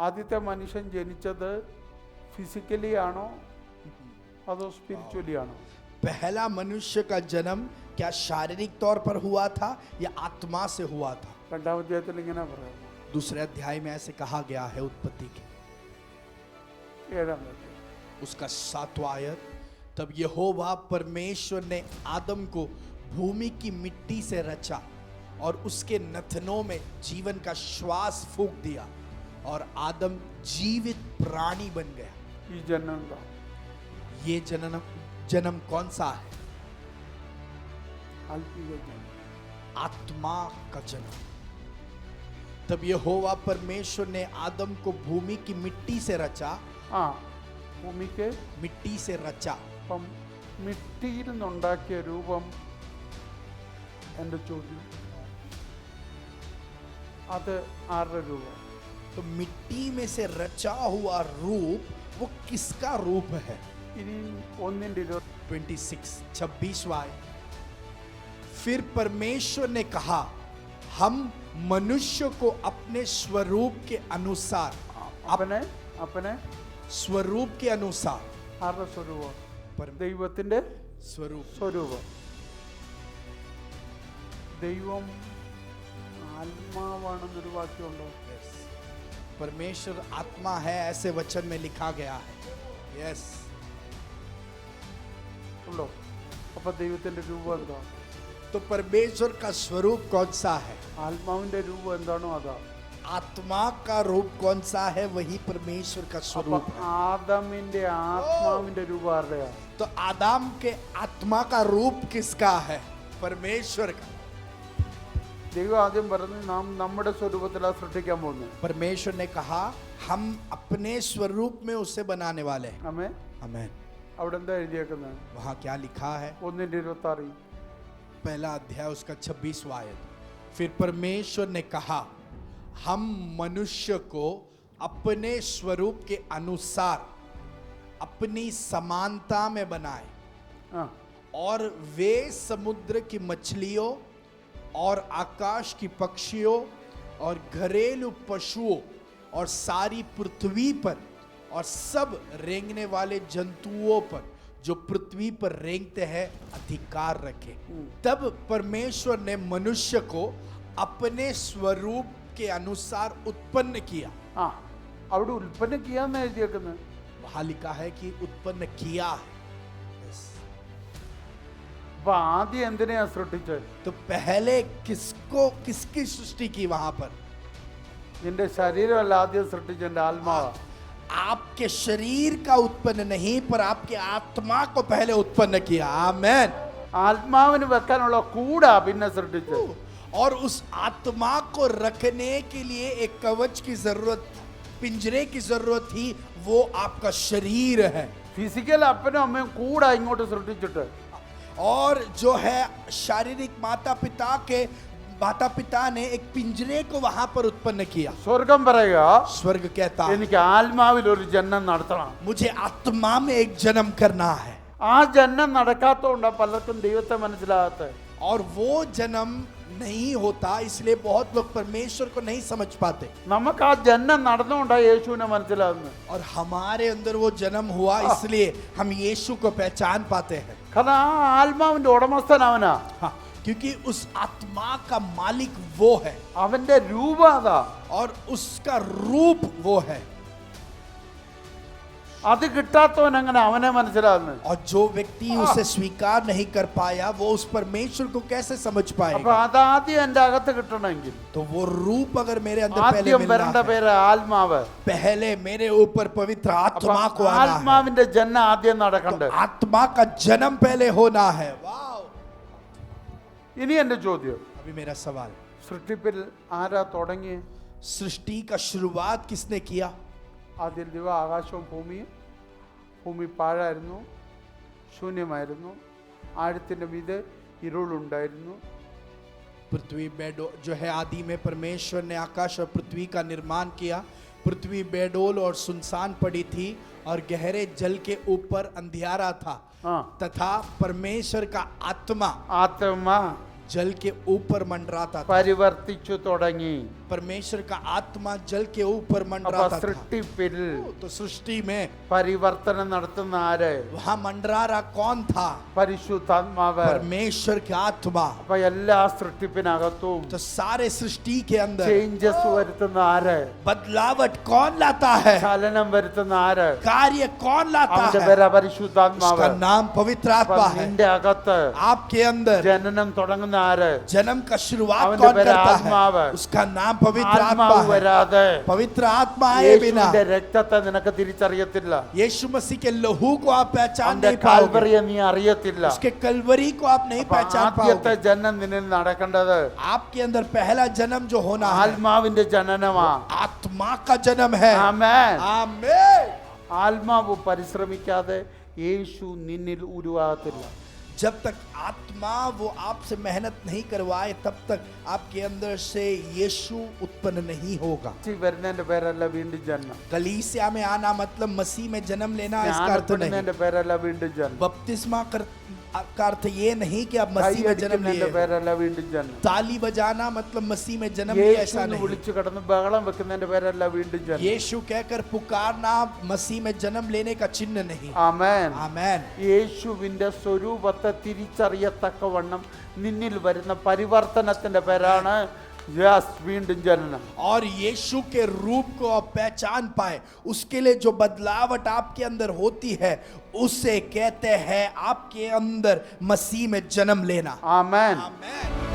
ആദ്യത്തെ മനുഷ്യൻ ജനിച്ചത് ഫിസിക്കലി ആണോ അതോ സ്പിരിച്വലി ആണോ? पहला मनुष्य का जन्म क्या शारीरिक तौर पर हुआ था या आत्मा से हुआ था? രണ്ടാം അധ്യായത്തിൽ ഇങ്ങനെ പറയാം. दूसरे अध्याय में ऐसे कहा गया है उत्पत्ति के 7-ാം അധ്യായം. उसका 7वां आयत, तब यहोवा परमेश्वर ने आदम को भूमि की मिट्टी से रचा और उसके नथनों में जीवन का श्वास फूंक दिया और आदम जीवित प्राणी बन गया. ഈ ജനനം എന്താ? ये जन्म कौन सा है? ആത്മീയ ജനനം. आत्मा का जन्म. तब यहोवा परमेश्वर ने आदम को भूमि की मिट्टी से रचा. ആ ഭൂമിക്ക് मिट्टी से रचा. അപ്പം മിട്ടിയിൽ നിന്നുണ്ടാക്കിയ രൂപം എൻ്റെ ചോദ്യം, അത് ആരുടെ രൂപം? तो मिट्टी में से रचा हुआ रूप वो किसका रूप है? ഇനി 1:20 26वां. फिर परमेश्वर ने कहा, हम मनुष्य को अपने स्वरूप के अनुसार, അപ്പനെ स्वरूप के अनुसार, ആരുടെ സ്വരൂപം? पर- ദൈവത്തിന്റെ स्वरूप. സ്വരൂപം. ദൈവം ആത്മാവാണെന്നൊരു വാക്യമുണ്ടോ? परमेश्वर आत्मा है ऐसे वचन में लिखा गया है. यस. ഉണ്ടോ? അപ്പൊ ദൈവത്തിന്റെ രൂപം എന്താ? तो परमेश्वर का स्वरूप कौन सा है? ആത്മാവിന്റെ രൂപം എന്താണോ അതാ. आत्मा का रूप कौन सा है? वही परमेश्वर का അപ്പൊ स्वरूप है. ആദമിന്റെ ആത്മാവിന്റെ രൂപം ആരുടെയാ? तो आदम के आत्मा का रूप किसका है? परमेश्वर का. ദൈവം ആദ്യം പറഞ്ഞു നാം നമ്മുടെ സ്വരൂപത്തിലാ സൃഷ്ടിക്കാൻ പോകുന്നത്. परमेश्वर ने कहा हम अपने स्वरूप में उसे बनाने वाले हैं. ആമേൻ. आमीन. അവിടെ എന്താ എഴുതിയേക്കുന്നത്? वहाँ क्या लिखा है? 1:26. पहला अध्याय उसका 26वां आयत. फिर परमेश्वर ने कहा, हम मनुष्य को अपने स्वरूप के अनुसार अपनी समानता में बनाए ആ और वे समुद्र की मछलियों और आकाश की पक्षियों और घरेलू पशुओं और सारी पृथ्वी पर और सब रेंगने वाले जंतुओं पर जो पृथ्वी पर रेंगते हैं अधिकार रखे. तब परमेश्वर ने मनुष्य को अपने स्वरूप के अनुसार उत्पन्न किया. ആ അവിടെ ഉൽപ്പന്നം ചെയ്യാന്ന് എഴുതിയേക്കുന്നത്. वहां लिखा है कि उत्पन्न किया है. അപ്പൊ ആദ്യം എന്തിനെയാ സൃഷ്ടിച്ചത്? तो पहले किसकी सृष्टि की? वहां पर നിന്റെ ശരീരമല്ല ആദ്യം സൃഷ്ടിച്ച, എന്റെ ആത്മാവാ. आपके शरीर का उत्पन्न नहीं पर आपके आत्मा को पहले उत्पन्न किया. आमेन. ആത്മാവിന് വെക്കാനുള്ള കൂടാ പിന്നെ സൃഷ്ടിച്ചത്. और उस आत्मा को रखने के लिए एक कवच की जरूरत, पिंजरे की जरूरत थी. वो आपका शरीर है. ഫിസിക്കൽ അപ്പനും അമ്മയും കൂടാ ഇങ്ങോട്ട് സൃഷ്ടിച്ചിട്ട്. और जो है शारीरिक माता पिता ने एक पिंजरे को वहां पर उत्पन्न किया. സ്വർഗം പറയുക, स्वर्ग कहता है, എനിക്ക് ആത്മാവിൽ ഒരു ജനനം നടത്തണം. मुझे आत्मा में एक जन्म करना है. ആ ജനനം നടക്കാത്തതുകൊണ്ടാ പലർക്കും ദൈവത്തെ മനസ്സിലാകാത്തത്. और वो जन्म नहीं होता इसलिए बहुत लोग परमेश्वर को नहीं समझ पाते. നമുക്ക് ആ ജനനം നടന്നുകൊണ്ടാ യേശുവിനെ മനസ്സിലാകുന്നത്. और हमारे अंदर वो जन्म हुआ इसलिए हम यीशु को पहचान पाते हैं. കാരണം ആ ആത്മാവിന്റെ ഉടമസ്ഥൻ അവനാ. हाँ, क्योंकि उस आत्मा का मालिक वो है അവന്റെ രൂപം അതാ. और उसका रूप वो है. അത് കിട്ടാത്തവൻ അങ്ങനെ അവനെ മനസ്സിലാകുന്നത്. और जो व्यक्ति उसे स्वीकार नहीं कर पाया वो उस परमेश्वर को कैसे समझ അപ്പൊ पाएगा? അതാദ്യം എന്റെ അകത്ത് കിട്ടണമെങ്കിൽ तो वो रूप अगर मेरे अंदर पहले ആദ്യം मिलना വരേണ്ട है, പേര് ആത്മാവ്. पहले मेरे ऊपर पवित्र അപ്പൊ आत्मा को आना है. ആത്മാവിന്റെ ജനനം ആദ്യം तो നടക്കണ്ടേ. आत्मा का जन्म पहले होना है. वाव. ഇനി എന്റെ ചോദ്യം, अभी मेरा सवाल, സൃഷ്ടിപ്പിൽ ആരാ തുടങ്ങി? सृष्टि का शुरुआत किसने किया? ആദ്യം ദൈവം ആകാശവും ഭൂമിയും. ഭൂമി പാഴായിരുന്നു, ശൂന്യമായിരുന്നു, ആഴത്തിന്റെ മീതെ ഇരുളുണ്ടായിരുന്നു. पृथ्वी बेडोल जो है आदि में परमेश्वर ने आकाश और पृथ्वी का निर्माण किया. पृथ्वी बेडोल और सुनसान पड़ी थी और गहरे जल के ऊपर अंधियारा था. तथा परमेश्वर का आत्मा ആത്മാ जल के ऊपर मंडराता था. പരിവർത്തിച്ചു തുടങ്ങി. परमेश्वर का आत्मा जल के ऊपर അപ്പൊ मंडराता था। സൃഷ്ടിപ്പിൽ तो सृष्टि में പരിവർത്തനം നടത്തുന്ന ആര്? वहां मंडरा रहा कौन था? പരിശുദ്ധാത്മാവ്. परमेश्वर की आत्मा। അപ്പൊ എല്ലാ സൃഷ്ടിപ്പിനകത്തും तो सारे सृष्टि के अंदर ചേഞ്ചസ് വരുത്തുന്ന ആര്? बदलावट कौन लाता है? ചലനം വരുത്തുന്ന ആര്? कार्य कौन लाता അവന്റെ है? പേര് പരിശുദ്ധാത്മാവ്. उसका नाम पवित्र അപ്പൊ आत्मा है। നിന്റെ അകത്ത് आपके अंदर ജനനം തുടങ്ങുന്ന ആര്? जन्म का शुरुआत അവന്റെ कौन പേര് करता ആത്മാവ്. है? उसका नाम पवित्र आत्मा ആത്മാവ് है। വരാതെ पवित्र आत्मा आए बिना യേശുവിന്റെ രക്തത്തെ നിനക്ക് തിരിച്ചറിയത്തില്ല. यीशु मसीह के लहू को आप पहचान അവന്റെ नहीं पाओगे। കാൽവറിയെ നീ അറിയത്തില്ല. उसके कलवरी को आप नहीं അപ്പൊ पहचान ആദ്യത്തെ पाओगे। ജനനം നിന്നിൽ നടക്കേണ്ടത് आपके अंदर पहला जन्म जो होना है ആത്മാവിന്റെ ജനനമാ. आत्मा का जन्म है। ആമേൻ. आमीन। ആത്മാവ് പരിശ്രമിക്കാതെ യേശു നിന്നിൽ ഉരുവാകത്തില്ല. जब तक आत्मा वो आपसे मेहनत नहीं करवाए तब तक आपके अंदर से यीशु उत्पन्न नहीं होगा। വരുന്നതിന്റെ പേരല്ല വീണ്ടും ജനനം. कलीसिया में आना मतलब मसीह में जन्म लेना इसका अर्थ नहीं। ജ്ഞാനപ്പെടുന്നതിന്റെ പേരല്ല വീണ്ടും ജനനം. बपतिस्मा का अर्थ ये नहीं कि आप मसीह में जन्म കൈയടിക്കുന്നതിന്റെ लिए। പേരല്ല വീണ്ടും ജനനം. ताली बजाना मतलब मसीह में जन्म लिया ऐसा യേശുവിനെ नहीं। വിളിച്ചു കടന്ന് ബഹളം വെക്കുന്നതിന്റെ പേരല്ല വീണ്ടും ജനനം. यीशु कहकर पुकारना मसीह में जन्म लेने का चिन्ह नहीं। ആമേൻ. आमेन। യേശുവിന്റെ സ്വരൂപത്തെ തിരിച്ചറിയത്തക്കവണ്ണം നിന്നിൽ വരുന്ന പരിവർത്തനത്തിന്റെ പേരാണ് വീണ്ടും ജനനം. और यीशु के रूप को आप पहचान पाए उसके लिए जो बदलावट आपके अंदर होती है उसे कहते हैं आपके अंदर मसीह में जन्म लेना। ആമേൻ. आमेन।